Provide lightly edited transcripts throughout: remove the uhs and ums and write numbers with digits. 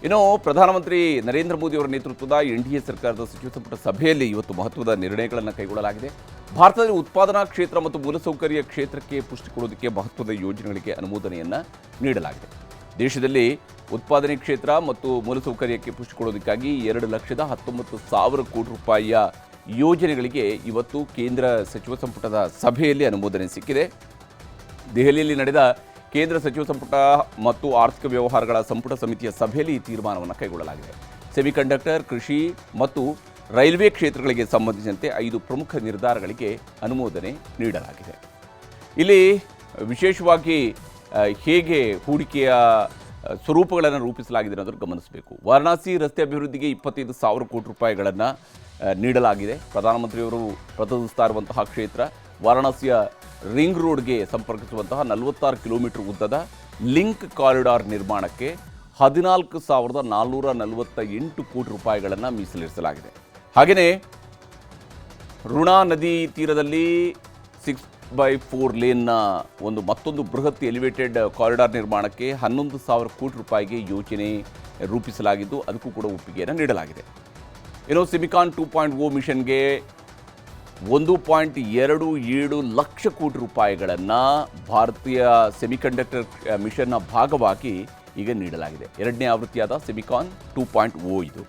ಇನ್ನು ಪ್ರಧಾನಮಂತ್ರಿ ನರೇಂದ್ರ ಮೋದಿ ಅವರ ನೇತೃತ್ವದ ಎನ್ಡಿಎ ಸರ್ಕಾರದ ಸಚಿವ ಸಂಪುಟ ಸಭೆಯಲ್ಲಿ ಇವತ್ತು ಮಹತ್ವದ ನಿರ್ಣಯಗಳನ್ನು ಕೈಗೊಳ್ಳಲಾಗಿದೆ. ಭಾರತದಲ್ಲಿ ಉತ್ಪಾದನಾ ಕ್ಷೇತ್ರ ಮತ್ತು ಮೂಲಸೌಕರ್ಯ ಕ್ಷೇತ್ರಕ್ಕೆ ಪುಷ್ಟಿ ಕೊಡೋದಕ್ಕೆ ಮಹತ್ವದ ಯೋಜನೆಗಳಿಗೆ ಅನುಮೋದನೆಯನ್ನು ನೀಡಲಾಗಿದೆ. ದೇಶದಲ್ಲಿ ಉತ್ಪಾದನೆ ಕ್ಷೇತ್ರ ಮತ್ತು ಮೂಲಸೌಕರ್ಯಕ್ಕೆ ಪುಷ್ಟಿ ಕೊಡೋದಕ್ಕಾಗಿ 2,19,000 ಕೋಟಿ ರೂಪಾಯಿಯ ಯೋಜನೆಗಳಿಗೆ ಇವತ್ತು ಕೇಂದ್ರ ಸಚಿವ ಸಂಪುಟದ ಸಭೆಯಲ್ಲಿ ಅನುಮೋದನೆ ಸಿಕ್ಕಿದೆ. ದೆಹಲಿಯಲ್ಲಿ ನಡೆದ ಕೇಂದ್ರ ಸಚಿವ ಸಂಪುಟ ಮತ್ತು ಆರ್ಥಿಕ ವ್ಯವಹಾರಗಳ ಸಂಪುಟ ಸಮಿತಿಯ ಸಭೆಯಲ್ಲಿ ಈ ತೀರ್ಮಾನವನ್ನು ಕೈಗೊಳ್ಳಲಾಗಿದೆ. ಸೆಮಿಕಂಡಕ್ಟರ್, ಕೃಷಿ ಮತ್ತು ರೈಲ್ವೆ ಕ್ಷೇತ್ರಗಳಿಗೆ ಸಂಬಂಧಿಸಿದಂತೆ 5 ಪ್ರಮುಖ ನಿರ್ಧಾರಗಳಿಗೆ ಅನುಮೋದನೆ ನೀಡಲಾಗಿದೆ. ಇಲ್ಲಿ ವಿಶೇಷವಾಗಿ ಹೇಗೆ ಹೂಡಿಕೆಯ ಸ್ವರೂಪಗಳನ್ನು ರೂಪಿಸಲಾಗಿದೆ ಅನ್ನೋದನ್ನು ಗಮನಿಸಬೇಕು. ವಾರಣಾಸಿ ರಸ್ತೆ ಅಭಿವೃದ್ಧಿಗೆ 25,000 ಕೋಟಿ ರೂಪಾಯಿಗಳನ್ನು ನೀಡಲಾಗಿದೆ. ಪ್ರಧಾನಮಂತ್ರಿಯವರು ಪ್ರತಿನಿಧಿಸ್ತಾ ಇರುವಂತಹ ಕ್ಷೇತ್ರ ವಾರಣಾಸಿಯ ರಿಂಗ್ ರೋಡ್ಗೆ ಸಂಪರ್ಕಿಸುವಂತಹ 46 ಕಿಲೋಮೀಟರ್ ಉದ್ದದ ಲಿಂಕ್ ಕಾರಿಡಾರ್ ನಿರ್ಮಾಣಕ್ಕೆ 14,448 ಕೋಟಿ ರೂಪಾಯಿಗಳನ್ನು ಮೀಸಲಿರಿಸಲಾಗಿದೆ. ಹಾಗೆಯೇ ಋಣಾ ನದಿ ತೀರದಲ್ಲಿ 6x4 ಲೇನ್ನ ಮತ್ತೊಂದು ಬೃಹತ್ ಎಲಿವೇಟೆಡ್ ಕಾರಿಡಾರ್ ನಿರ್ಮಾಣಕ್ಕೆ 11,000 ಕೋಟಿ ರೂಪಾಯಿಗೆ ಯೋಜನೆ ರೂಪಿಸಲಾಗಿದ್ದು ಅದಕ್ಕೂ ಕೂಡ ಒಪ್ಪಿಗೆಯನ್ನು ನೀಡಲಾಗಿದೆ. ಇನ್ನು ಸೆಮಿಕಾನ್ 2.0 ಮಿಷನ್ಗೆ 1.27 ಲಕ್ಷ ಕೋಟಿ ರೂಪಾಯಿಗಳನ್ನು ಭಾರತೀಯ ಸೆಮಿಕಂಡಕ್ಟರ್ ಮಿಷನ್ನ ಭಾಗವಾಗಿ ಈಗ ನೀಡಲಾಗಿದೆ. 2ನೇ ಆವೃತ್ತಿಯಾದ ಸೆಮಿಕಾನ್ 2.0 ಇದು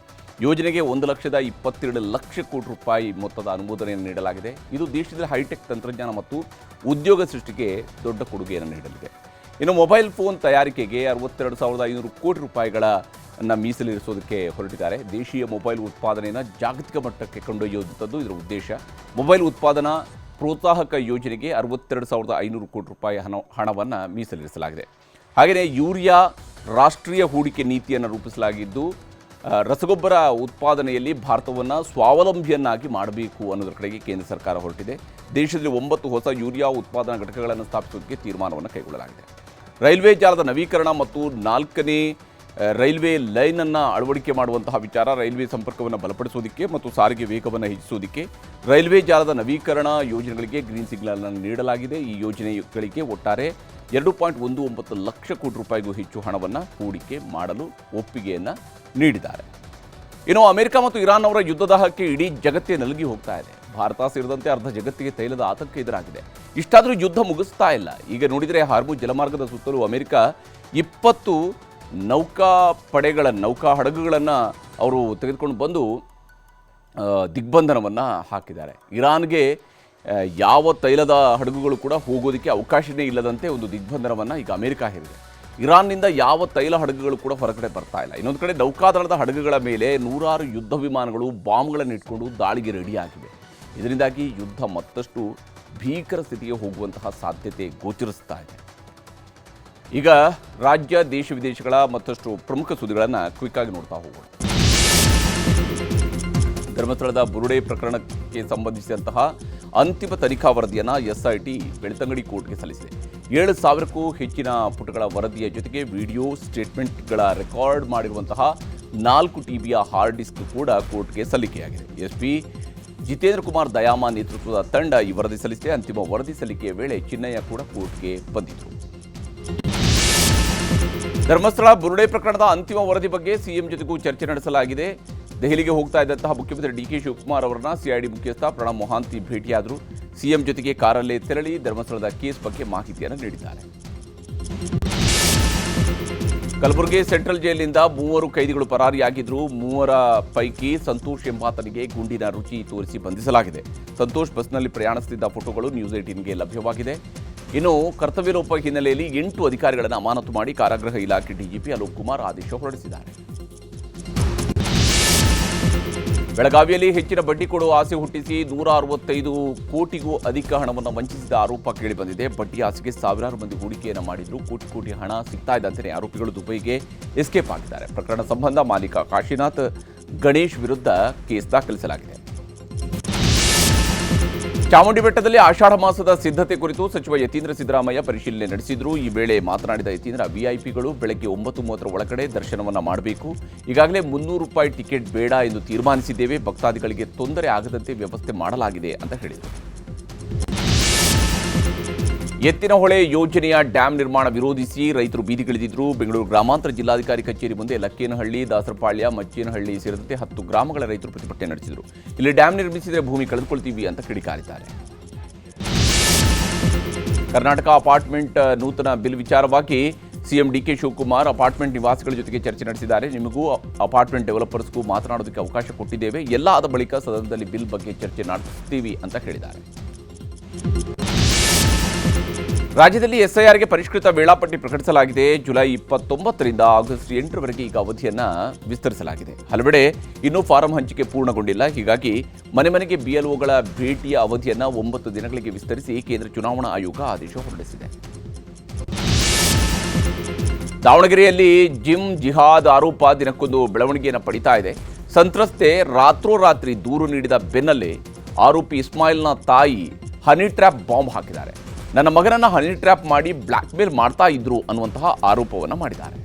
ಯೋಜನೆಗೆ 1,22,00,000 ಕೋಟಿ ರೂಪಾಯಿ ಮೊತ್ತದ ಅನುಮೋದನೆಯನ್ನು ನೀಡಲಾಗಿದೆ. ಇದು ದೇಶದಲ್ಲಿ ಹೈಟೆಕ್ ತಂತ್ರಜ್ಞಾನ ಮತ್ತು ಉದ್ಯೋಗ ಸೃಷ್ಟಿಗೆ ದೊಡ್ಡ ಕೊಡುಗೆಯನ್ನು ನೀಡಲಿದೆ. ಇನ್ನು ಮೊಬೈಲ್ ಫೋನ್ ತಯಾರಿಕೆಗೆ 62,500 ಕೋಟಿ ರೂಪಾಯಿಗಳನ್ನು ಮೀಸಲಿರಿಸೋದಕ್ಕೆ ಹೊರಟಿದ್ದಾರೆ. ದೇಶೀಯ ಮೊಬೈಲ್ ಉತ್ಪಾದನೆಯನ್ನು ಜಾಗತಿಕ ಮಟ್ಟಕ್ಕೆ ಕೊಂಡೊಯ್ಯುವಂಥದ್ದು ಇದರ ಉದ್ದೇಶ. ಮೊಬೈಲ್ ಉತ್ಪಾದನಾ ಪ್ರೋತ್ಸಾಹಕ ಯೋಜನೆಗೆ 62,500 ಕೋಟಿ ರೂಪಾಯಿ ಹಣವನ್ನು ಮೀಸಲಿರಿಸಲಾಗಿದೆ. ಹಾಗೆಯೇ ಯೂರಿಯಾ ರಾಷ್ಟ್ರೀಯ ಹೂಡಿಕೆ ನೀತಿಯನ್ನು ರೂಪಿಸಲಾಗಿದ್ದು ರಸಗೊಬ್ಬರ ಉತ್ಪಾದನೆಯಲ್ಲಿ ಭಾರತವನ್ನು ಸ್ವಾವಲಂಬಿಯನ್ನಾಗಿ ಮಾಡಬೇಕು ಅನ್ನೋದರ ಕಡೆಗೆ ಕೇಂದ್ರ ಸರ್ಕಾರ ಹೊರಟಿದೆ. ದೇಶದಲ್ಲಿ 9 ಹೊಸ ಯೂರಿಯಾ ಉತ್ಪಾದನಾ ಘಟಕಗಳನ್ನು ಸ್ಥಾಪಿಸೋದಕ್ಕೆ ತೀರ್ಮಾನವನ್ನು ಕೈಗೊಳ್ಳಲಾಗಿದೆ. ರೈಲ್ವೆ ಜಾಲದ ನವೀಕರಣ ಮತ್ತು 4ನೇ ರೈಲ್ವೆ ಲೈನನ್ನು ಅಳವಡಿಕೆ ಮಾಡುವಂತಹ ವಿಚಾರ, ರೈಲ್ವೆ ಸಂಪರ್ಕವನ್ನು ಬಲಪಡಿಸೋದಕ್ಕೆ ಮತ್ತು ಸಾರಿಗೆ ವೇಗವನ್ನು ಹೆಚ್ಚಿಸೋದಕ್ಕೆ ರೈಲ್ವೆ ಜಾಲದ ನವೀಕರಣ ಯೋಜನೆಗಳಿಗೆ ಗ್ರೀನ್ ಸಿಗ್ನಲ್ ಅನ್ನು ನೀಡಲಾಗಿದೆ. ಈ ಯೋಜನೆಗಳಿಗೆ ಒಟ್ಟಾರೆ 2.19 ಲಕ್ಷ ಕೋಟಿ ರೂಪಾಯಿಗೂ ಹೆಚ್ಚು ಹಣವನ್ನು ಹೂಡಿಕೆ ಮಾಡಲು ಒಪ್ಪಿಗೆಯನ್ನು ನೀಡಿದ್ದಾರೆ. ಇನ್ನು ಅಮೆರಿಕ ಮತ್ತು ಇರಾನ್ ಅವರ ಯುದ್ಧದಾಹಕ್ಕೆ ಇಡೀ ಜಗತ್ತೇ ನಲುಗಿ ಹೋಗ್ತಾ ಇದೆ. ಭಾರತ ಸೇರಿದಂತೆ ಅರ್ಧ ಜಗತ್ತಿಗೆ ತೈಲದ ಆತಂಕ ಎದುರಾಗಿದೆ. ಇಷ್ಟಾದರೂ ಯುದ್ಧ ಮುಗಿಸ್ತಾ ಇಲ್ಲ. ಈಗ ನೋಡಿದರೆ ಹಾರ್ಮುಜ್ ಜಲಮಾರ್ಗದ ಸುತ್ತಲೂ ಅಮೆರಿಕ 20 ನೌಕಾ ಹಡಗುಗಳನ್ನು ಅವರು ತೆಗೆದುಕೊಂಡು ಬಂದು ದಿಗ್ಬಂಧನವನ್ನು ಹಾಕಿದ್ದಾರೆ. ಇರಾನ್ಗೆ ಯಾವ ತೈಲದ ಹಡಗುಗಳು ಕೂಡ ಹೋಗೋದಕ್ಕೆ ಅವಕಾಶವೇ ಇಲ್ಲದಂತೆ ಒಂದು ದಿಗ್ಬಂಧನವನ್ನು ಈಗ ಅಮೆರಿಕ ಹೇರಿದೆ. ಇರಾನ್ನಿಂದ ಯಾವ ತೈಲ ಹಡಗುಗಳು ಕೂಡ ಹೊರಗಡೆ ಬರ್ತಾ ಇಲ್ಲ. ಇನ್ನೊಂದು ಕಡೆ ನೌಕಾದಳದ ಹಡಗುಗಳ ಮೇಲೆ 100 ಯುದ್ಧ ವಿಮಾನಗಳು ಬಾಂಬ್ಗಳನ್ನು ಇಟ್ಕೊಂಡು ದಾಳಿಗೆ ರೆಡಿಯಾಗಿವೆ. ಇದರಿಂದಾಗಿ ಯುದ್ಧ ಮತ್ತಷ್ಟು ಭೀಕರ ಸ್ಥಿತಿಗೆ ಹೋಗುವಂತಹ ಸಾಧ್ಯತೆ ಗೋಚರಿಸ್ತಾ ಇದೆ. ಈಗ ರಾಜ್ಯ, ದೇಶ ವಿದೇಶಗಳ ಮತ್ತಷ್ಟು ಪ್ರಮುಖ ಸುದ್ದಿಗಳನ್ನು ಕ್ವಿಕ್ ಆಗಿ ನೋಡ್ತಾ ಹೋಗೋಣ. ಧರ್ಮಸ್ಥಳದ ಬುರುಡೆ ಪ್ರಕರಣಕ್ಕೆ ಸಂಬಂಧಿಸಿದಂತಹ ಅಂತಿಮ ತನಿಖಾ ವರದಿಯನ್ನು SIT ಬೆಳ್ತಂಗಡಿ ಕೋರ್ಟ್ಗೆ ಸಲ್ಲಿಸಿದೆ. 7,000ಕ್ಕೂ ಹೆಚ್ಚಿನ ಪುಟಗಳ ವರದಿಯ ಜೊತೆಗೆ ವಿಡಿಯೋ ಸ್ಟೇಟ್ಮೆಂಟ್ಗಳ ರೆಕಾರ್ಡ್ ಮಾಡಿರುವಂತಹ 4 TBಯ ಹಾರ್ಡ್ ಡಿಸ್ಕ್ ಕೂಡ ಕೋರ್ಟ್ಗೆ ಸಲ್ಲಿಕೆಯಾಗಿದೆ. SP ಜಿತೇಂದ್ರ ಕುಮಾರ್ ದಯಾಮ ನೇತೃತ್ವದ ತಂಡ ಈ ವರದಿ ಸಲ್ಲಿಸಿದೆ. ಅಂತಿಮ ವರದಿ ಸಲ್ಲಿಕೆಯ ವೇಳೆ ಚಿನ್ನಯ್ಯ ಕೂಡ ಕೋರ್ಟ್ಗೆ ಬಂದಿದ್ದರು. ಧರ್ಮಸ್ಥಳ ಬುರುಡೆ ಪ್ರಕರಣದ ಅಂತಿಮ ವರದಿ ಬಗ್ಗೆ ಸಿಎಂ ಜೊತೆಗೂ ಚರ್ಚೆ ನಡೆಸಲಾಗಿದೆ. ದೆಹಲಿಗೆ ಹೋಗ್ತಾ ಇದ್ದಂತಹ ಮುಖ್ಯಮಂತ್ರಿ DK ಶಿವಕುಮಾರ್ ಅವರನ್ನ CID ಮುಖ್ಯಸ್ಥ ಪ್ರಣಬ್ ಮೊಹಾಂತಿ ಭೇಟಿಯಾದರು. ಸಿಎಂ ಜೊತೆಗೆ ಕಾರಲ್ಲೇ ತೆರಳಿ ಧರ್ಮಸ್ಥಳದ ಕೇಸ್ ಬಗ್ಗೆ ಮಾಹಿತಿಯನ್ನು ನೀಡಿದ್ದಾರೆ. ಕಲಬುರಗಿ ಸೆಂಟ್ರಲ್ ಜೈಲಿನಿಂದ 3 ಕೈದಿಗಳು ಪರಾರಿಯಾಗಿದ್ದರು. 3 ಪೈಕಿ ಸಂತೋಷ್ ಎಂಬಾತನಿಗೆ ಗುಂಡಿನ ರುಚಿ ತೋರಿಸಿ ಬಂಧಿಸಲಾಗಿದೆ. ಸಂತೋಷ್ ಬಸ್ನಲ್ಲಿ ಪ್ರಯಾಣಿಸುತ್ತಿದ್ದ ಫೋಟೋಗಳು ನ್ಯೂಸ್ 18ಗೆ ಲಭ್ಯವಾಗಿದೆ. ಇನ್ನು ಕರ್ತವ್ಯ ಲೋಪ ಹಿನ್ನೆಲೆಯಲ್ಲಿ 8 ಅಧಿಕಾರಿಗಳನ್ನು ಅಮಾನತು ಮಾಡಿ ಕಾರಾಗೃಹ ಇಲಾಖೆ DGP ಅಲೋಕ್ ಕುಮಾರ್ ಆದೇಶ ಹೊರಡಿಸಿದ್ದಾರೆ. ಬೆಳಗಾವಿಯಲ್ಲಿ ಹೆಚ್ಚಿನ ಬಡ್ಡಿ ಕೊಡುವ ಆಸೆ ಹುಟ್ಟಿಸಿ 165 ಕೋಟಿಗೂ ಅಧಿಕ ಹಣವನ್ನು ವಂಚಿಸಿದ ಆರೋಪ ಕೇಳಿಬಂದಿದೆ. ಬಡ್ಡಿ ಆಸೆಗೆ ಸಾವಿರಾರು ಮಂದಿ ಹೂಡಿಕೆಯನ್ನು ಮಾಡಿದ್ರು. ಕೋಟಿ ಹಣ ಸಿಗ್ತಾ ಇದ್ದಂತೆ ಆರೋಪಿಗಳು ದುಬೈಗೆ ಎಸ್ಕೇಪ್ ಆಗಿದ್ದಾರೆ. ಪ್ರಕರಣ ಸಂಬಂಧ ಮಾಲೀಕ ಕಾಶಿನಾಥ್ ಗಣೇಶ್ ವಿರುದ್ಧ ಕೇಸ್ ದಾಖಲಿಸಲಾಗಿದೆ. ಚಾಮುಂಡಿ ಬೆಟ್ಟದಲ್ಲಿ ಆಷಾಢ ಮಾಸದ ಸಿದ್ಧತೆ ಕುರಿತು ಸಚಿವ ಯತೀಂದ್ರ ಸಿದ್ದರಾಮಯ್ಯ ಪರಿಶೀಲನೆ ನಡೆಸಿದರು. ಈ ವೇಳೆ ಮಾತನಾಡಿದ ಯತೀಂದ್ರ, ವಿಐಪಿಗಳು ಬೆಳಗ್ಗೆ 9:30 ಒಳಗಡೆ ದರ್ಶನವನ್ನು ಮಾಡಬೇಕು. ಈಗಾಗಲೇ 300 ರೂಪಾಯಿ ಟಿಕೆಟ್ ಬೇಡ ಎಂದು ತೀರ್ಮಾನಿಸಿದ್ದೇವೆ. ಭಕ್ತಾದಿಗಳಿಗೆ ತೊಂದರೆ ಆಗದಂತೆ ವ್ಯವಸ್ಥೆ ಮಾಡಲಾಗಿದೆ ಅಂತ ಹೇಳಿದರು. ಎತ್ತಿನಹೊಳೆ ಯೋಜನೆಯ ಡ್ಯಾಂ ನಿರ್ಮಾಣ ವಿರೋಧಿಸಿ ರೈತರು ಬೀದಿಗಿಳಿದಿದ್ರು. ಬೆಂಗಳೂರು ಗ್ರಾಮಾಂತರ ಜಿಲ್ಲಾಧಿಕಾರಿ ಕಚೇರಿ ಮುಂದೆ ಲಕ್ಕೇನಹಳ್ಳಿ, ದಾಸರಪಾಳ್ಯ, ಮಚ್ಚೇನಹಳ್ಳಿ ಸೇರಿದಂತೆ 10 ಗ್ರಾಮಗಳ ರೈತರು ಪ್ರತಿಭಟನೆ ನಡೆಸಿದರು. ಇಲ್ಲಿ ಡ್ಯಾಂ ನಿರ್ಮಿಸಿದರೆ ಭೂಮಿ ಕಳೆದುಕೊಳ್ತೀವಿ ಅಂತ ಕಿಡಿಕಾರಿದ್ದಾರೆ. ಕರ್ನಾಟಕ ಅಪಾರ್ಟ್ಮೆಂಟ್ ನೂತನ ಬಿಲ್ ವಿಚಾರವಾಗಿ ಸಿಎಂ ಡಿಕೆ ಶಿವಕುಮಾರ್ ಅಪಾರ್ಟ್ಮೆಂಟ್ ನಿವಾಸಿಗಳ ಜೊತೆಗೆ ಚರ್ಚೆ ನಡೆಸಿದ್ದಾರೆ. ನಿಮಗೂ ಅಪಾರ್ಟ್ಮೆಂಟ್ ಡೆವಲಪರ್ಸ್ಗೂ ಮಾತನಾಡೋದಕ್ಕೆ ಅವಕಾಶ ಕೊಟ್ಟಿದ್ದೇವೆ. ಎಲ್ಲ ಆದ ಬಳಿಕ ಸದನದಲ್ಲಿ ಬಿಲ್ ಬಗ್ಗೆ ಚರ್ಚೆ ನಡೆಸ್ತೀವಿ ಅಂತ ಹೇಳಿದ್ದಾರೆ. ರಾಜ್ಯದಲ್ಲಿ ಎಸ್ಐಆರ್ಗೆ ಪರಿಷ್ಕೃತ ವೇಳಾಪಟ್ಟಿ ಪ್ರಕಟಿಸಲಾಗಿದೆ. ಜುಲೈ 29ರಿಂದ ಆಗಸ್ಟ್ 8ರವರೆಗೆ ಈಗ ಅವಧಿಯನ್ನು ವಿಸ್ತರಿಸಲಾಗಿದೆ. ಹಲವೆಡೆ ಇನ್ನೂ ಫಾರಂ ಹಂಚಿಕೆ ಪೂರ್ಣಗೊಂಡಿಲ್ಲ. ಹೀಗಾಗಿ ಮನೆ ಮನೆಗೆ ಬಿಎಲ್ಒಗಳ ಭೇಟಿಯ ಅವಧಿಯನ್ನು 9 ದಿನಗಳಿಗೆ ವಿಸ್ತರಿಸಿ ಕೇಂದ್ರ ಚುನಾವಣಾ ಆಯೋಗ ಆದೇಶ ಹೊರಡಿಸಿದೆ. ದಾವಣಗೆರೆಯಲ್ಲಿ ಜಿಮ್ ಜಿಹಾದ್ ಆರೋಪ ದಿನಕ್ಕೊಂದು ಬೆಳವಣಿಗೆಯನ್ನು ಪಡಿತಾ ಇದೆ. ಸಂತ್ರಸ್ತೆ ರಾತ್ರೋರಾತ್ರಿ ದೂರು ನೀಡಿದ ಬೆನ್ನಲ್ಲೇ ಆರೋಪಿ ಇಸ್ಮಾಯಿಲ್ನ ತಾಯಿ ಹನಿ ಟ್ರ್ಯಾಪ್ ಬಾಂಬ್ ಹಾಕಿದ್ದಾರೆ. ನನ್ನ ಮಗನನ್ನು ಹನಿ ಟ್ರ್ಯಾಪ್ ಮಾಡಿ ಬ್ಲ್ಯಾಕ್ ಮೇಲ್ ಮಾಡ್ತಾ ಇದ್ರು ಅನ್ನುವಂತಹ ಆರೋಪವನ್ನು ಮಾಡಿದ್ದಾರೆ.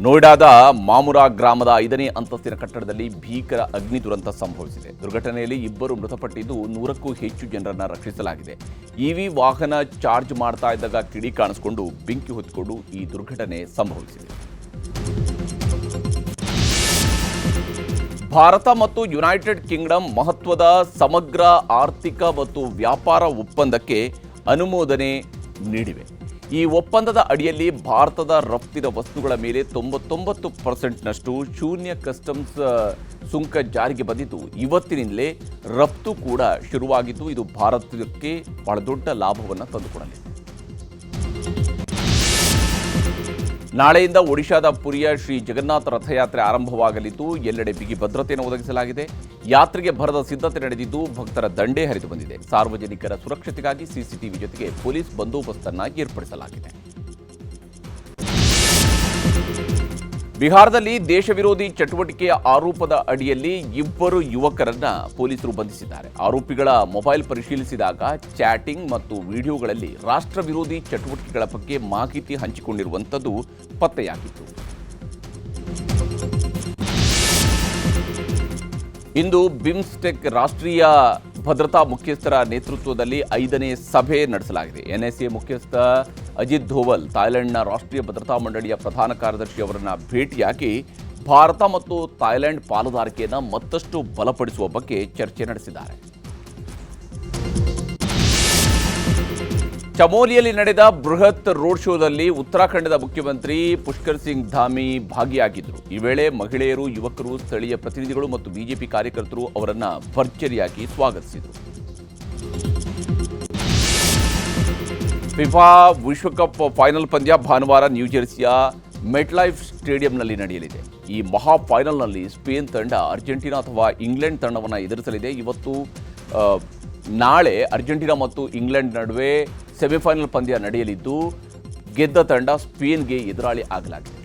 ನೋಯ್ಡಾದ ಮಾಮುರಾ ಗ್ರಾಮದ 5ನೇ ಅಂತಸ್ತಿನ ಕಟ್ಟಡದಲ್ಲಿ ಭೀಕರ ಅಗ್ನಿ ದುರಂತ ಸಂಭವಿಸಿದೆ. ದುರ್ಘಟನೆಯಲ್ಲಿ 2 ಮೃತಪಟ್ಟಿದ್ದು 100ಕ್ಕೂ ಹೆಚ್ಚು ಜನರನ್ನು ರಕ್ಷಿಸಲಾಗಿದೆ. ಇವಿ ವಾಹನ ಚಾರ್ಜ್ ಮಾಡ್ತಾ ಇದ್ದಾಗ ಕಿಡಿ ಕಾಣಿಸಿಕೊಂಡು ಬೆಂಕಿ ಹೊತ್ತಿಕೊಂಡು ಈ ದುರ್ಘಟನೆ ಸಂಭವಿಸಿದೆ. ಭಾರತ ಮತ್ತು ಯುನೈಟೆಡ್ ಕಿಂಗ್ಡಮ್ ಮಹತ್ವದ ಸಮಗ್ರ ಆರ್ಥಿಕ ಮತ್ತು ವ್ಯಾಪಾರ ಒಪ್ಪಂದಕ್ಕೆ ಅನುಮೋದನೆ ನೀಡಿವೆ. ಈ ಒಪ್ಪಂದದ ಅಡಿಯಲ್ಲಿ ಭಾರತದ ರಫ್ತಿನ ವಸ್ತುಗಳ ಮೇಲೆ 99%ನಷ್ಟು ಶೂನ್ಯ ಕಸ್ಟಮ್ಸ್ ಸುಂಕ ಜಾರಿಗೆ ಬಂದಿದ್ದು ಇವತ್ತಿನಿಂದಲೇ ರಫ್ತು ಕೂಡ ಶುರುವಾಗಿದ್ದು ಇದು ಭಾರತಕ್ಕೆ ಬಹಳ ದೊಡ್ಡ ಲಾಭವನ್ನು ತಂದುಕೊಡಲಿದೆ. ನಾಳೆಯಿಂದ ಒಡಿಶಾದ ಪುರಿಯ ಶ್ರೀ ಜಗನ್ನಾಥ ರಥಯಾತ್ರೆ ಆರಂಭವಾಗಲಿದ್ದು ಎಲ್ಲೆಡೆ ಬಿಗಿ ಭದ್ರತೆಯನ್ನು ಒದಗಿಸಲಾಗಿದೆ. ಯಾತ್ರೆಗೆ ಭರದ ಸಿದ್ಧತೆ ನಡೆದಿದ್ದು ಭಕ್ತರ ದಂಡೇ ಹರಿದು ಬಂದಿದೆ. ಸಾರ್ವಜನಿಕರ ಸುರಕ್ಷತೆಗಾಗಿ ಸಿಸಿಟಿವಿ ಜೊತೆಗೆ ಪೊಲೀಸ್ ಬಂದೋಬಸ್ತನ್ನು ಏರ್ಪಡಿಸಲಾಗಿದೆ. ಬಿಹಾರದಲ್ಲಿ ದೇಶ ವಿರೋಧಿ ಚಟುವಟಿಕೆಯ ಆರೋಪದ ಅಡಿಯಲ್ಲಿ 2 ಯುವಕರನ್ನ ಪೊಲೀಸರು ಬಂಧಿಸಿದ್ದಾರೆ. ಆರೋಪಿಗಳ ಮೊಬೈಲ್ ಪರಿಶೀಲಿಸಿದಾಗ ಚಾಟಿಂಗ್ ಮತ್ತು ವಿಡಿಯೋಗಳಲ್ಲಿ ರಾಷ್ಟ್ರ ವಿರೋಧಿ ಚಟುವಟಿಕೆಗಳ ಬಗ್ಗೆ ಮಾಹಿತಿ ಹಂಚಿಕೊಂಡಿರುವಂಥದ್ದು ಪತ್ತೆಯಾಗಿತ್ತು. ಇಂದು ಬಿಮ್ಸ್ಟೆಕ್ ರಾಷ್ಟ್ರೀಯ ಭದ್ರತಾ ಮುಖ್ಯಸ್ಥರ ನೇತೃತ್ವದಲ್ಲಿ 5ನೇ ಸಭೆ ನಡೆಸಲಾಗಿದೆ. ಎನ್ಎಸ್ಎ ಮುಖ್ಯಸ್ಥ ಅಜಿತ್ ಧೋವಲ್ ಥಾಯ್ಲೆಂಡ್ನ ರಾಷ್ಟ್ರೀಯ ಭದ್ರತಾ ಮಂಡಳಿಯ ಪ್ರಧಾನ ಕಾರ್ಯದರ್ಶಿ ಅವರನ್ನು ಭೇಟಿಯಾಗಿ ಭಾರತ ಮತ್ತು ಥಾಯ್ಲೆಂಡ್ ಪಾಲುದಾರಿಕೆಯನ್ನು ಮತ್ತಷ್ಟು ಬಲಪಡಿಸುವ ಬಗ್ಗೆ ಚರ್ಚೆ ನಡೆಸಿದ್ದಾರೆ. ಚಮೋಲಿಯಲ್ಲಿ ನಡೆದ ಬೃಹತ್ ರೋಡ್ ಶೋದಲ್ಲಿ ಉತ್ತರಾಖಂಡದ ಮುಖ್ಯಮಂತ್ರಿ ಪುಷ್ಕರ್ ಸಿಂಗ್ ಧಾಮಿ ಭಾಗಿಯಾಗಿದ್ದರು. ಈ ವೇಳೆ ಮಹಿಳೆಯರು, ಯುವಕರು, ಸ್ಥಳೀಯ ಪ್ರತಿನಿಧಿಗಳು ಮತ್ತು ಬಿಜೆಪಿ ಕಾರ್ಯಕರ್ತರು ಅವರನ್ನು ಭರ್ಜರಿಯಾಗಿ ಸ್ವಾಗತಿಸಿದರು. ಫಿಫಾ ವಿಶ್ವಕಪ್ ಫೈನಲ್ ಪಂದ್ಯ ಭಾನುವಾರ ನ್ಯೂಜೆರ್ಸಿಯ ಮೆಟ್ಲೈಫ್ ಸ್ಟೇಡಿಯಂನಲ್ಲಿ ನಡೆಯಲಿದೆ. ಈ ಮಹಾ ಫೈನಲ್ನಲ್ಲಿ ಸ್ಪೇನ್ ತಂಡ ಅರ್ಜೆಂಟೀನಾ ಅಥವಾ ಇಂಗ್ಲೆಂಡ್ ತಂಡವನ್ನು ಎದುರಿಸಲಿದೆ. ನಾಳೆ ಅರ್ಜೆಂಟೀನಾ ಮತ್ತು ಇಂಗ್ಲೆಂಡ್ ನಡುವೆ ಸೆಮಿಫೈನಲ್ ಪಂದ್ಯ ನಡೆಯಲಿದ್ದು ಗೆದ್ದ ತಂಡ ಸ್ಪೇನ್ಗೆ ಎದುರಾಳಿ ಆಗಲಾಗಿದೆ.